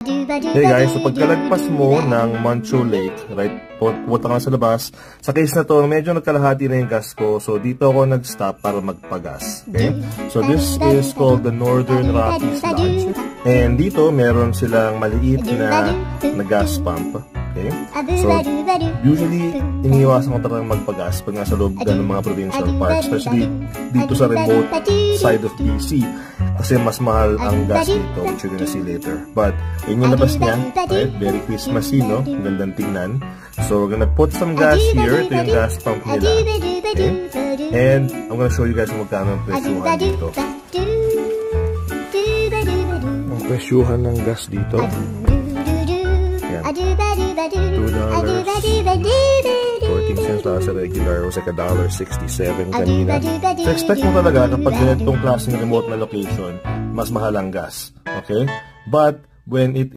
Hey guys, so pagkalagpas mo ng Mancho Lake, right, punta ka na sa labas. Sa case na to, medyo nagkalahati na yung gas ko. So dito ako nag-stop para magpagas. Okay? So this is called the Northern Rockies Lodge. And dito, meron silang maliit na gas pump. Okay? So, usually, iniiwasan ko talagang magpagas pag nasa loob ka ng mga provincial parks, especially dito sa remote side of BC. Kasi mas mahal ang gas dito, which you're gonna see later. But, yun yung labas niya, right? Very Christmassy, no? Gandang tingnan. So, we're gonna put some gas here. Ito yung gas pump nila. Okay? And, I'm gonna show you guys kung magkano ang presyuhan dito. Ang presyuhan ng gas dito. $2.14 para sa regular. It was like $1.67 kanina. So expect mo talaga kapag ganitong klaseng remote na location, mas mahal ang gas. Okay? But when it